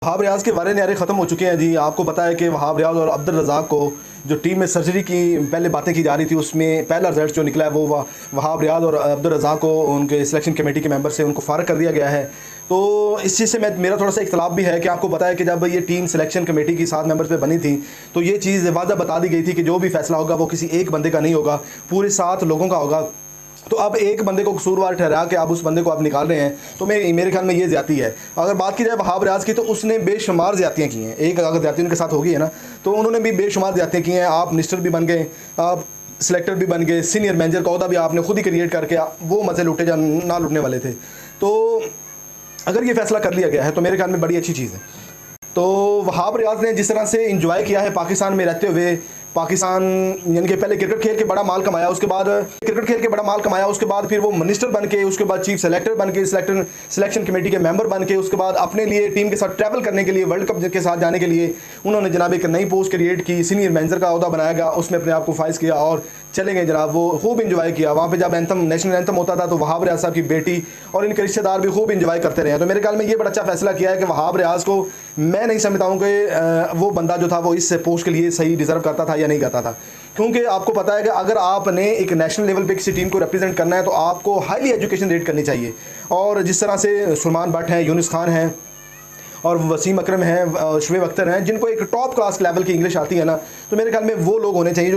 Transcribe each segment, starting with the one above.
वहाब रियाज के वारे न्यारे ख़त्म हो चुके हैं जी। आपको पता है कि वहाब रियाज और अब्दुल रज़ाक को जो टीम में सर्जरी की पहले बातें की जा रही थी, उसमें पहला रिजल्ट जो निकला है वो वहाब रियाज और अब्दुल रज़ाक को उनके सिलेक्शन कमेटी के मेंबर से उनको फ़ारग कर दिया गया है। तो इस चीज़ से मेरा थोड़ा सा इख्तलाफ भी है कि आपको पता है कि जब ये टीम सिलेक्शन कमेटी की 7 मेंबर्स पे बनी थी तो ये चीज़ वाज़ा बता दी गई थी कि जो भी फैसला होगा वो किसी एक बंदे का नहीं होगा, पूरे 7 लोगों का होगा। तो अब एक बंदे को कसूरवार ठहरा के आप उस बंदे को आप निकाल रहे हैं, तो मेरे ख्याल में ये ज़्यादती है। अगर बात की जाए वहाब रियाज की, तो उसने बेशुमार ज़्यादतियाँ की हैं। एक अगर ज़्यादती उनके साथ होगी है ना, तो उन्होंने भी बेशुमार ज़्यादतियाँ की हैं। आप मिनिस्टर भी बन गए, आप सिलेक्टर भी बन गए, सीनियर मैनेजर का अहदा भी आपने खुद ही क्रिएट करके वो मज़े लूटे जो ना लूटने वाले थे। तो अगर ये फैसला कर लिया गया है तो मेरे ख्याल में बड़ी अच्छी चीज़ है। तो वहाब रियाज ने जिस तरह से इंजॉय किया है पाकिस्तान में रहते हुए, पाकिस्तान यानी कि पहले क्रिकेट खेल के बड़ा माल कमाया, उसके बाद फिर वो मिनिस्टर बन के, उसके बाद चीफ सेलेक्टर बन के, सिलेक्शन कमेटी के मेंबर बन के, उसके बाद अपने लिए टीम के साथ ट्रैवल करने के लिए, वर्ल्ड कप के साथ जाने के लिए उन्होंने जनाब एक नई पोस्ट क्रिएट की, सीनियर मैनेजर का अहदा बनाया गया, उसमें अपने आप को फाइज किया और चले गए जनाब। वो खूब इंजॉय किया वहाँ पे। जब एंथम, नेशनल एंथम होता था तो वहाब रियाज साहब की बेटी और इनके रिश्तेदार भी खूब इंजॉय करते रहे। तो मेरे ख्याल में ये बड़ा अच्छा फैसला किया है कि वहाब रियाज को मैं नहीं समझता हूँ कि वो बंदा जो था वो इस पोस्ट के लिए सही डिज़र्व करता था या नहीं करता था। क्योंकि आपको पता है कि अगर आपने एक नेशनल लेवल पे किसी टीम को रिप्रेजेंट करना है तो आपको हाईली एजुकेशन रेट करनी चाहिए। और जिस तरह से सलमान भट्ट हैं, यूनुस खान हैं और वसीम अकरम हैं, शुएब अख्तर हैं, जिनको एक टॉप क्लास लेवल की इंग्लिश आती है ना, तो मेरे ख्याल में वो लोग होने चाहिए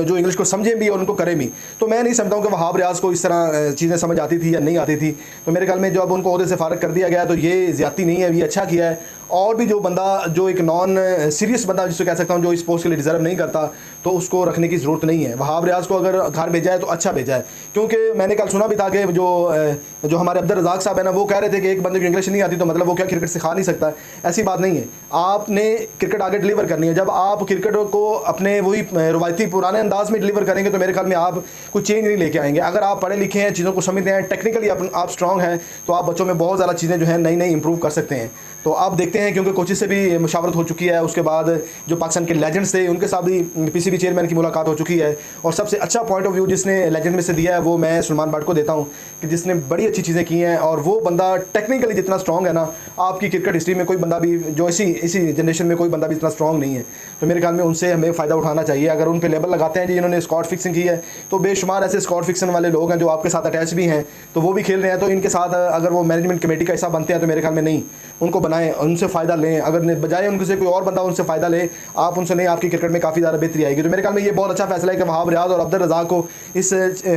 जो इंग्लिश को समझें भी और उनको करें भी। तो मैं नहीं समझता हूँ कि वहाब रियाज को इस तरह चीज़ें समझ आती थी या नहीं आती थी। तो मेरे ख्याल में जो अब उनको ओहदे से फारग कर दिया गया तो ये ज़्यादती नहीं है, ये अच्छा किया है। और भी जो बंदा, जो एक नॉन सीरियस बंदा जिसको कह सकता हूँ, जो इस पोस्ट के लिए डिज़र्व नहीं करता, तो उसको रखने की ज़रूरत नहीं है। वहाब रियाज को अगर घर भेजा है तो अच्छा भेजा है। क्योंकि मैंने कल सुना भी था कि जो हमारे अब्दुल रज़ाक साहब है ना, वो कह रहे थे कि एक बंदे को इंग्लिश नहीं आती तो मतलब वो क्या क्रिकेट सिखा नहीं सकता। ऐसी बात नहीं है। आपने क्रिकेट आगे डिलीवर करनी है। जब आप क्रिकेट को अपने वही रवायती पुराने अंदाज में डिलीवर करेंगे तो मेरे ख्याल में आप कुछ चेंज नहीं लेके आएंगे। अगर आप पढ़े लिखे हैं, चीज़ों को समझते हैं, टेक्निकली आप स्ट्रॉन्ग हैं, तो आप बच्चों में बहुत ज़्यादा चीज़ें जो है नई नई इंप्रूव कर सकते हैं। तो आप देखते हैं, क्योंकि कोचिज से भी मुशावरत हो चुकी है, उसके बाद जो पाकिस्तान के लेजेंड्स थे उनके साथ भी पीसीबी चेयरमैन की मुलाकात हो चुकी है। और सबसे अच्छा पॉइंट ऑफ व्यू जिसने लेजेंड में से दिया है वो मैं सलमान भट्ट को देता हूँ कि जिसने बड़ी अच्छी चीज़ें की हैं। और वो बंदा टेक्निकली जितना स्ट्रॉन्ग है ना, आपकी क्रिकेट हिस्ट्री में कोई बंदा भी जो इसी जनरेशन में कोई बंदा भी इतना स्ट्रॉन्ग नहीं है। तो मेरे ख्याल में उनसे हमें फ़ायदा उठाना चाहिए। अगर उन पे लेबल लगाते हैं जी इन्होंने स्कॉट फिक्सिंग की है, तो बेशुमार ऐसे स्कॉट फिक्सिंग वाले लोग हैं जो आपके साथ अटैच भी हैं, तो वो भी खेल रहे हैं। तो इनके साथ अगर वो मैनेजमेंट कमेटी का हिस्सा बनते हैं तो मेरे ख्याल में नहीं, उनको बनाएं, उनसे फ़ायदा लें। अगर बजाय उनसे कोई और बंदा उनसे फ़ायदा ले, आप उनसे नहीं, आपकी क्रिकेट में काफ़ी ज़्यादा बेहतरी आएगी। तो मेरे ख्याल में ये बहुत अच्छा फैसला है कि वहाब रियाज और अब्दुल रज़ाक को इस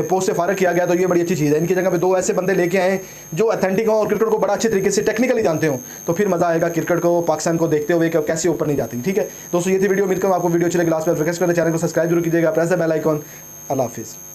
पोस्ट से फारग किया गया। तो ये बड़ी अच्छी चीज़ है। इनकी जगह पे 2 ऐसे बंदे लेके आए जो अथेंटिक हों और क्रिकेट को बड़ा अच्छे तरीके से टेक्निकली जानते हों, तो फिर मज़ा आएगा क्रिकेट को, पाकिस्तान को देखते हुए कि कैसे ऊपर नहीं जाती। ठीक है दोस्तों, ये थी वीडियो। उम्मीद करूँ आपको वीडियो अच्छी लगी। लास्ट में रिक्वेस्ट करें, चैनल को सब्सक्राइब जरूर कीजिएगा, प्रेस द बेल आइकॉन। अल्लाह हाफिज़।